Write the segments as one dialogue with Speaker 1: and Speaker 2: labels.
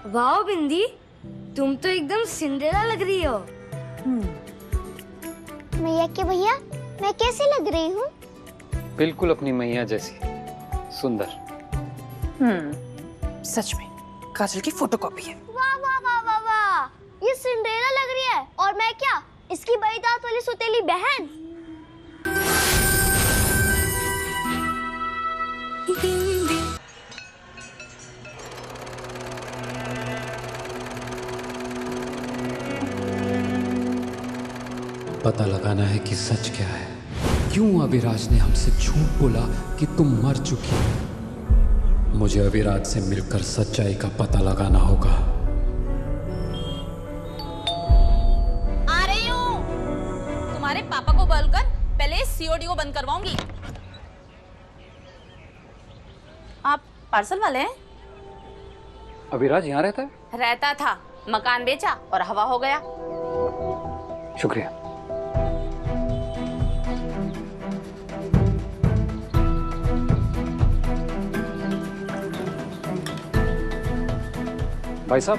Speaker 1: वाह बिंदी, तुम तो एकदम सिंड्रेला लग रही हो।
Speaker 2: मैया के भैया, मैं कैसी लग रही हूँ?
Speaker 3: बिल्कुल अपनी मैया जैसी सुंदर।
Speaker 4: सच में काजल की फोटोकॉपी है।
Speaker 2: वाह वाह वाह वाह वाह, ये सिंड्रेला लग रही है। और मैं क्या, इसकी बड़ी दांत वाली सुतीली बहन?
Speaker 5: पता लगाना है कि सच क्या है। क्यों अविराज ने हमसे झूठ बोला कि तुम मर चुकी हो। मुझे अविराज से मिलकर सच्चाई का पता लगाना होगा।
Speaker 6: आ रही हूँ। तुम्हारे पापा को बोलकर पहले सीओडी को बंद करवाऊंगी। आप पार्सल वाले हैं?
Speaker 3: अविराज यहाँ रहता है?
Speaker 6: रहता था, मकान बेचा और हवा हो गया।
Speaker 3: शुक्रिया। भाई साहब,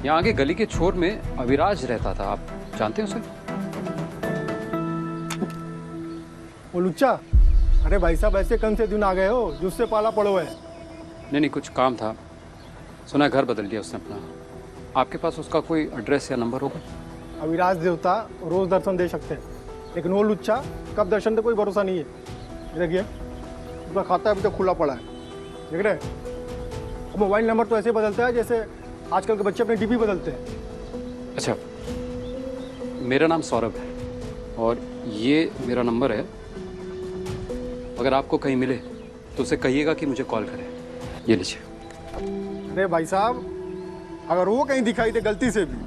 Speaker 3: यहाँ आगे गली के छोर में अविराज रहता था, आप जानते हैं उसे?
Speaker 7: वो लुच्चा, अरे भाई साहब ऐसे कौन से दिन आ गए हो जिससे पाला पड़ो है?
Speaker 3: नहीं, कुछ काम था। सुना घर बदल लिया उसने अपना। आपके पास उसका कोई एड्रेस या नंबर होगा?
Speaker 7: अविराज देवता रोज दर्शन दे सकते हैं, लेकिन वो लुच्चा कब दर्शन दे कोई भरोसा नहीं है। देखिए उसका खाता अभी तक खुला पड़ा है, देख रहे हैं? मोबाइल नंबर तो ऐसे बदलता है जैसे आजकल के बच्चे अपने डीपी बदलते हैं।
Speaker 3: अच्छा, मेरा नाम सौरभ है और ये मेरा नंबर है। अगर आपको कहीं मिले तो उसे कहिएगा कि मुझे कॉल करे। ये लीजिए।
Speaker 7: अरे भाई साहब, अगर वो कहीं दिखाई दे गलती से भी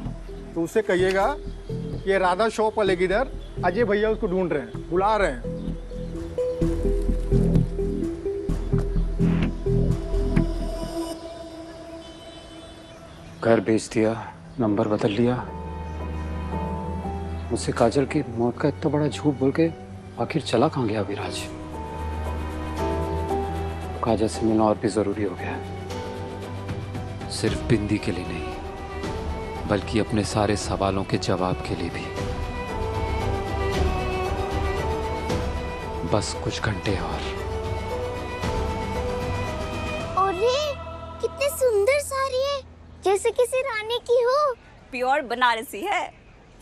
Speaker 7: तो उससे कहिएगा कि ये राधा शॉप वाले किधर अजय भैया उसको ढूंढ रहे हैं, बुला रहे हैं।
Speaker 3: घर बेच दिया, नंबर बदल लिया, मुझसे काजल की मौत का इतना बड़ा झूठ बोल के आखिर चला कहाँ गया अविराज? काजल से मिलना और भी जरूरी हो गया है।
Speaker 5: सिर्फ बिंदी के लिए नहीं, बल्कि अपने सारे सवालों के जवाब के लिए भी। बस कुछ घंटे और।
Speaker 2: अरे कितनी सुंदर साड़ी है, जैसे किसी रानी की हो।
Speaker 6: प्योर बनारसी है।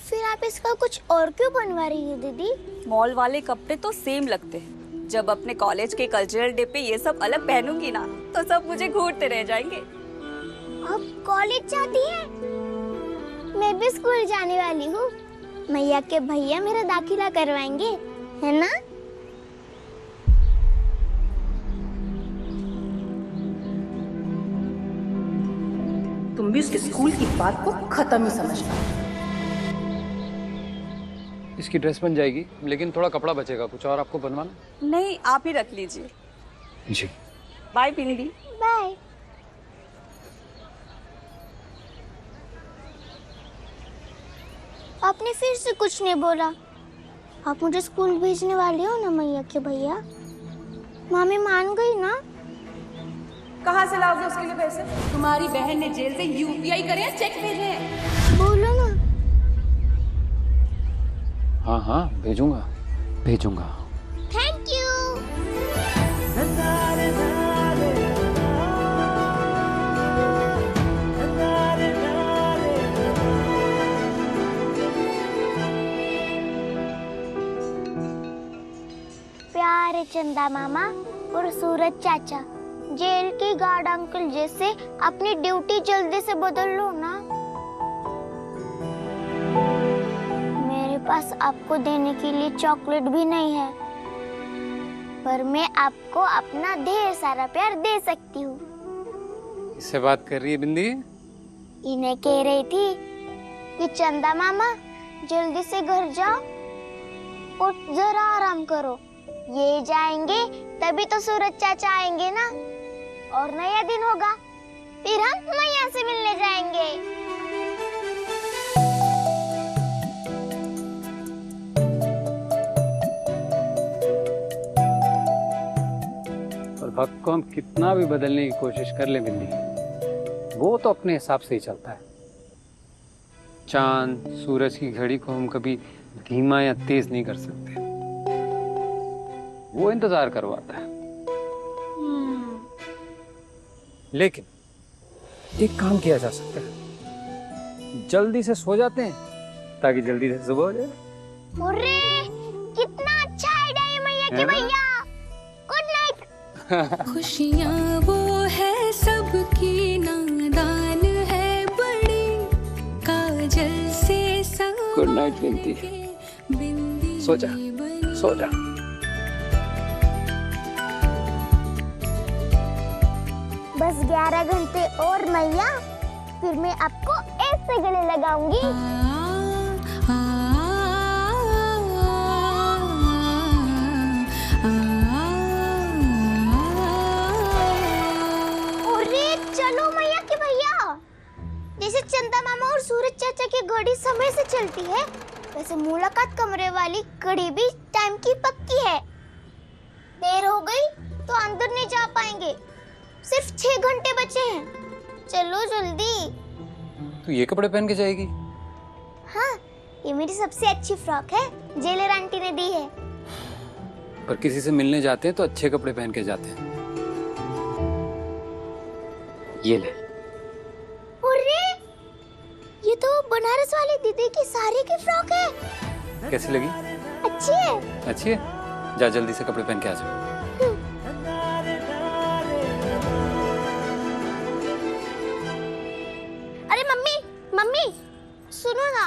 Speaker 2: फिर आप इसका कुछ और क्यों बनवा रही हो दीदी?
Speaker 6: मॉल वाले कपड़े तो सेम लगते हैं। जब अपने कॉलेज के कल्चरल डे पे ये सब अलग पहनूंगी ना, तो सब मुझे घूरते रह जाएंगे।
Speaker 2: अब कॉलेज जाती है? मैं भी स्कूल जाने वाली हूँ। मैया के भैया मेरा दाखिला करवाएंगे, है ना?
Speaker 4: तुम भी उसके स्कूल की बात को खत्म ही समझना।
Speaker 3: इसकी ड्रेस बन जाएगी, लेकिन थोड़ा कपड़ा बचेगा। कुछ और आपको बनवाना?
Speaker 6: नहीं, आप ही रख लीजिए।
Speaker 3: जी।
Speaker 6: बाय बिंदी।
Speaker 2: बाय। आपने फिर से कुछ नहीं बोला। आप मुझे स्कूल भेजने वाले हो ना मैया के भैया? मामी मान गई ना?
Speaker 6: कहाँ से लाओगे उसके लिए पैसे? तुम्हारी बहन ने जेल से यूपीआई करे हैं, चेक भेजे हैं।
Speaker 2: बोलो ना।
Speaker 3: हाँ, भेजूंगा।
Speaker 2: Thank you. प्यारे चंदा मामा और सूरज चाचा, जेल के गार्ड अंकल जैसे अपनी ड्यूटी जल्दी से बदल लो ना। मेरे पास आपको देने के लिए चॉकलेट भी नहीं है, पर मैं आपको अपना ढेर सारा प्यार दे सकती हूँ।
Speaker 3: इससे बात कर रही है बिंदी?
Speaker 2: इन्हें कह रही थी कि चंदा मामा जल्दी से घर जाओ और जरा आराम करो। ये जाएंगे तभी तो सूरज चाचा आएंगे ना, और नया दिन होगा, फिर हम मैया से मिलने जाएंगे।
Speaker 3: और वक्त को हम कितना भी बदलने की कोशिश कर ले बिंदी, वो तो अपने हिसाब से ही चलता है। चांद सूरज की घड़ी को हम कभी धीमा या तेज नहीं कर सकते, वो इंतजार करवाता है। लेकिन एक काम किया जा सकता है, जल्दी से सो जाते हैं ताकि जल्दी से सुबह हो जाए।
Speaker 2: अरे कितना अच्छा आइडिया है मैया के भैया। Good night.
Speaker 8: खुशियाँ वो है सबकी, नादान है बड़ी, काजल से सब
Speaker 3: गुड नाइट बिंदी, सो जा सो जा।
Speaker 2: बस 11 घंटे और मैया, फिर मैं आपको ऐसे गले लगाऊंगी। अरे चलो मैया के भैया, जैसे चंदा मामा और सूरज चाचा की घड़ी समय से चलती है, वैसे मुलाकात कमरे वाली घड़ी भी टाइम की पक्की है। देर हो गई तो अंदर नहीं जा पाएंगे, सिर्फ 6 घंटे बचे हैं। चलो जल्दी।
Speaker 3: तू ये कपड़े पहन के जाएगी?
Speaker 2: हाँ, ये मेरी सबसे अच्छी फ्रॉक है, जेलर आंटी ने दी है।
Speaker 3: पर किसी से मिलने जाते हैं तो अच्छे कपड़े पहन के जाते हैं। ये ले।
Speaker 2: अरे ये तो बनारस वाली दीदी की साड़ी की फ्रॉक है।
Speaker 3: कैसी लगी?
Speaker 2: अच्छी है।
Speaker 3: अच्छी है? जा जल्दी से कपड़े पहन के आ जा।
Speaker 2: अरे मम्मी मम्मी सुनो ना,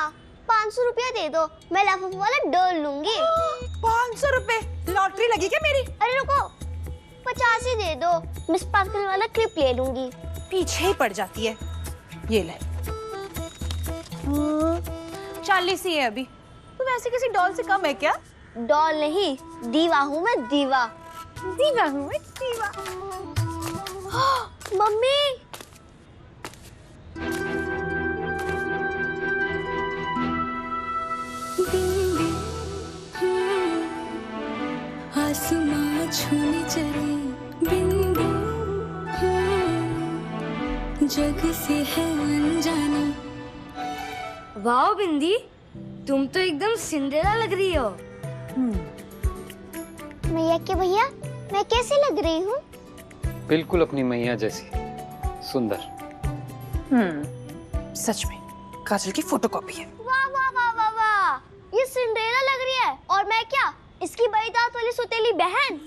Speaker 2: 500 रुपया दे दो, मैं लाफा वाला डोल लूंगी।
Speaker 4: 500 रुपए? लॉटरी लगी क्या मेरी?
Speaker 2: अरे रुको, 50 ही दे दो, मैं स्पार्कल वाला क्लिप ले लूंगी।
Speaker 4: पीछे ही पड़ जाती है। ये ले। 40 ही है अभी। तू वैसे किसी डॉल से कम है क्या?
Speaker 2: डॉल नहीं, दीवा हूँ मैं, दीवा।
Speaker 4: दीवा हूँ मैं, दीवा।
Speaker 2: मम्मी
Speaker 8: आसमां छूने चले बिंदी, जग से है अनजाना।
Speaker 1: वाह बिंदी, तुम तो एकदम सिंड्रेला लग रही हो।
Speaker 2: मैया के भैया, मैं कैसी लग रही हूँ?
Speaker 3: बिल्कुल अपनी मैया जैसी सुंदर।
Speaker 4: सच में काजल की फोटोकॉपी है।
Speaker 2: वाह वाह वाह वाह वाह, ये सिंड्रेला लग रही है। और मैं क्या, इसकी बड़ी दांत वाली सुतीली बहन?